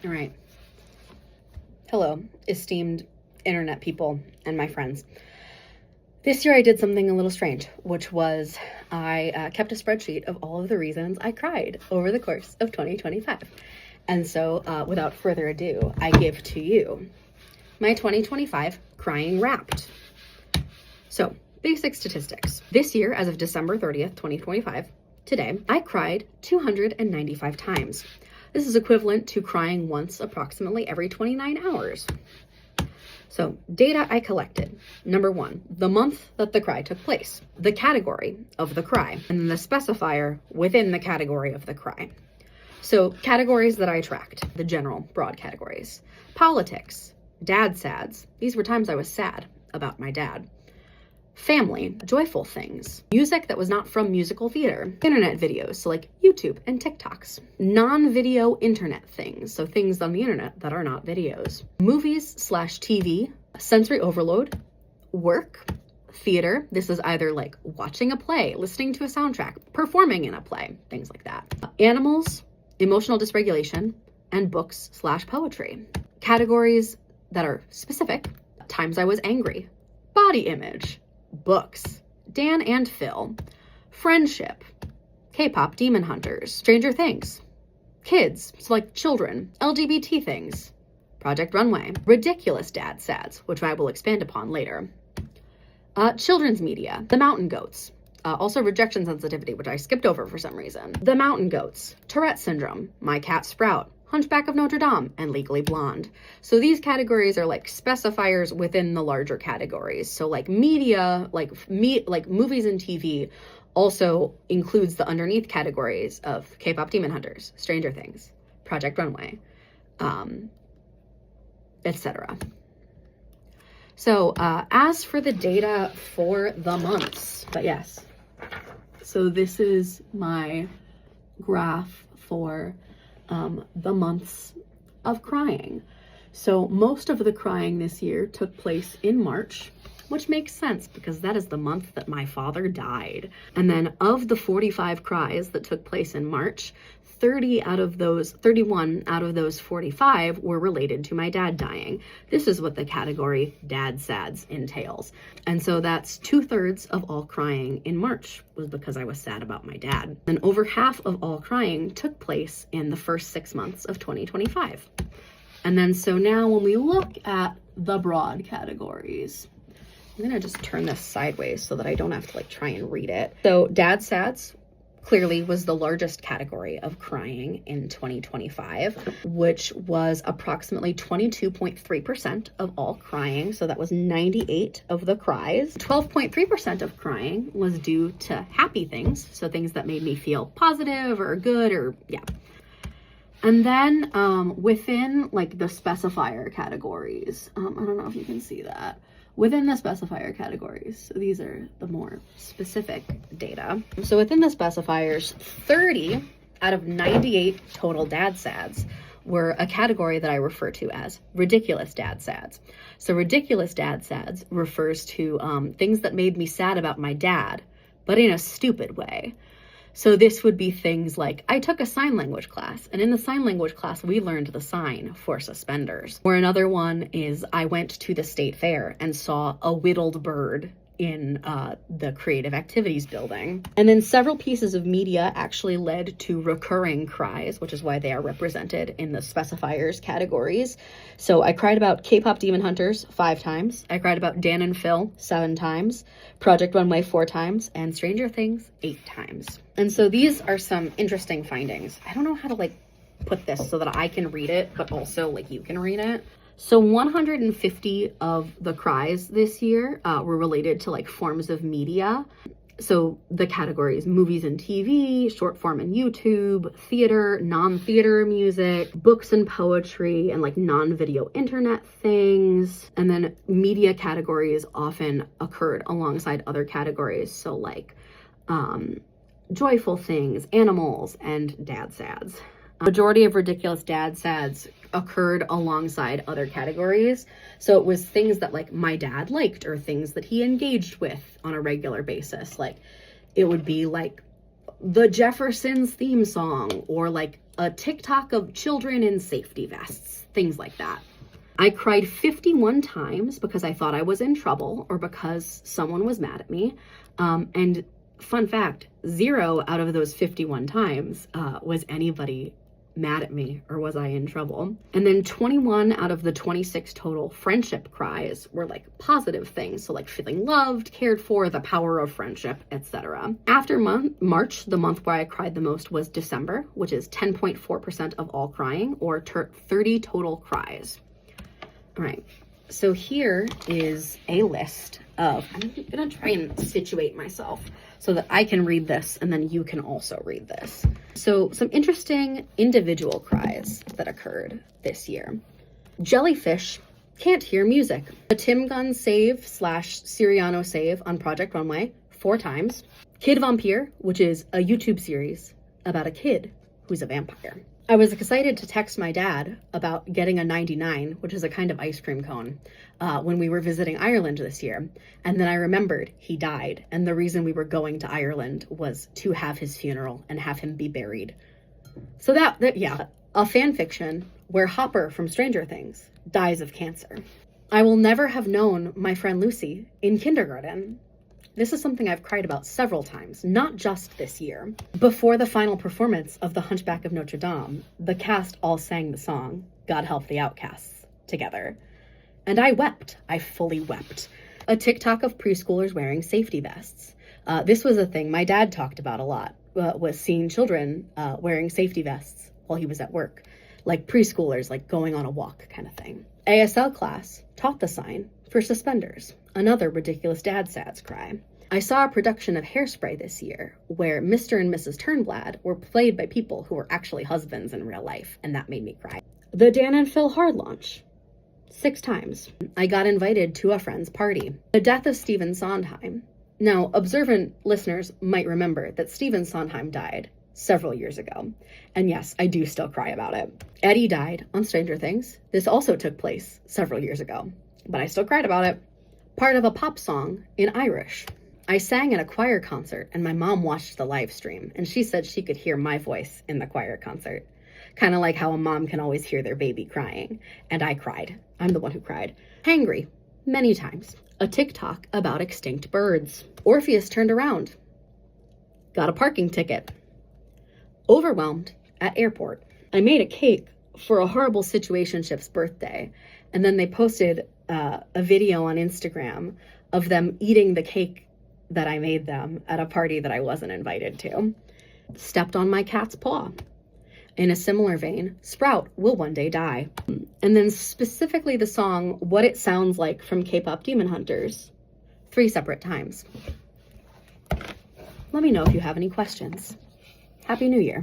All right. Hello, esteemed internet people and my friends. This year I did something a little strange, which was I kept a spreadsheet of all of the reasons I cried over the course of 2025. And so without further ado, I give to you my 2025 crying wrapped. So basic statistics. This year, as of December 30th, 2025, today, I cried 295 times. This is equivalent to crying once approximately every 29 hours. So, data I collected. Number one, the month that the cry took place, the category of the cry, and then the specifier within the category of the cry. So, categories that I tracked, the general broad categories. Politics, dad sads. These were times I was sad about my dad. Family, joyful things, music that was not from musical theater, internet videos, so like YouTube and TikToks, non-video internet things, so things on the internet that are not videos, movies/TV, sensory overload, work, theater. This is either like watching a play, listening to a soundtrack, performing in a play, things like that. Animals, emotional dysregulation, and books/poetry. Categories that are specific, times I was angry, body image, books, Dan and Phil, friendship, K-pop demon hunters, Stranger Things, kids, so like children, LGBT things, Project Runway, ridiculous dad sads, which I will expand upon later, children's media, the mountain goats, also rejection sensitivity, which I skipped over for some reason, the mountain goats, Tourette syndrome, my cat Sprout, Hunchback of Notre Dame, and Legally Blonde. So these categories are like specifiers within the larger categories. So like media, like movies and TV also includes the underneath categories of K-pop demon hunters, Stranger Things, Project Runway, etc. So as for the data for the months, but yes, so this is my graph for the months of crying. So most of the crying this year took place in March, which makes sense because that is the month that my father died. And then of the 45 cries that took place in March, 31 out of those 45 were related to my dad dying. This is what the category dad sads entails. And so that's 2/3 of all crying in March was because I was sad about my dad. And over half of all crying took place in the first 6 months of 2025. And then so now when we look at the broad categories, I'm gonna just turn this sideways so that I don't have to like try and read it. So dad sads clearly was the largest category of crying in 2025, which was approximately 22.3% of all crying. So that was 98 of the cries. 12.3% of crying was due to happy things. So things that made me feel positive or good or yeah. And then within like the specifier categories, I don't know if you can see that. Within the specifier categories, so these are the more specific data. So within the specifiers, 30 out of 98 total dad sads were a category that I refer to as ridiculous dad sads. So ridiculous dad sads refers to things that made me sad about my dad, but in a stupid way. So this would be things like, I took a sign language class, and in the sign language class, we learned the sign for suspenders. Or another one is, I went to the state fair and saw a whittled bird in the creative activities building. And then several pieces of media actually led to recurring cries, which is why they are represented in the specifiers categories. So I cried about K-pop demon hunters 5 times. I cried about Dan and Phil 7 times, Project Runway 4 times, and Stranger Things 8 times. And so these are some interesting findings. I don't know how to like put this so that I can read it, but also like you can read it. So 150 of the cries this year were related to like forms of media. So the categories movies and TV, short form and YouTube, theater, non-theater music, books and poetry, and like non-video internet things. And then media categories often occurred alongside other categories. So like joyful things, animals, and dad sads. Majority of ridiculous dad sads occurred alongside other categories. So it was things that like my dad liked or things that he engaged with on a regular basis. Like it would be like the Jeffersons theme song or like a TikTok of children in safety vests, things like that. I cried 51 times because I thought I was in trouble or because someone was mad at me. And fun fact, 0 out of those 51 times was anybody mad at me or was I in trouble. And then 21 out of the 26 total friendship cries were like positive things. So like feeling loved, cared for, the power of friendship, etc. After March, the month where I cried the most was December, which is 10.4% of all crying, or 30 total cries. All right, so here is a list of, I'm gonna try and situate myself so that I can read this and then you can also read this. So some interesting individual cries that occurred this year. Jellyfish, can't hear music. A Tim Gunn save / Siriano save on Project Runway 4 times. Kid Vampire, which is a YouTube series about a kid who's a vampire. I was excited to text my dad about getting a 99, which is a kind of ice cream cone, when we were visiting Ireland this year. And then I remembered he died. And the reason we were going to Ireland was to have his funeral and have him be buried. So yeah, a fan fiction where Hopper from Stranger Things dies of cancer. I will never have known my friend Lucy in kindergarten. This is something I've cried about several times, not just this year. Before the final performance of The Hunchback of Notre Dame, the cast all sang the song, God Help the Outcasts, together. And I wept. I fully wept. A TikTok of preschoolers wearing safety vests. This was a thing my dad talked about a lot, was seeing children wearing safety vests while he was at work. Like preschoolers, like going on a walk kind of thing. ASL class taught the sign for suspenders. Another ridiculous dad sads cry. I saw a production of Hairspray this year where Mr. and Mrs. Turnblad were played by people who were actually husbands in real life, and that made me cry. The Dan and Phil Hard launch. 6 times. I got invited to a friend's party. The death of Stephen Sondheim. Now, observant listeners might remember that Stephen Sondheim died several years ago. And yes, I do still cry about it. Eddie died on Stranger Things. This also took place several years ago, but I still cried about it. Part of a pop song in Irish. I sang at a choir concert and my mom watched the live stream and she said she could hear my voice in the choir concert. Kind of like how a mom can always hear their baby crying. And I cried. I'm the one who cried. Hangry, many times. A TikTok about extinct birds. Orpheus turned around. Got a parking ticket. Overwhelmed at airport. I made a cake for a horrible situationship's birthday, and then they posted a video on Instagram of them eating the cake that I made them at a party that I wasn't invited to. Stepped on my cat's paw. In a similar vein, Sprout will one day die. And then specifically the song What It Sounds Like from K-pop Demon Hunters, 3 separate times. Let me know if you have any questions. Happy New Year.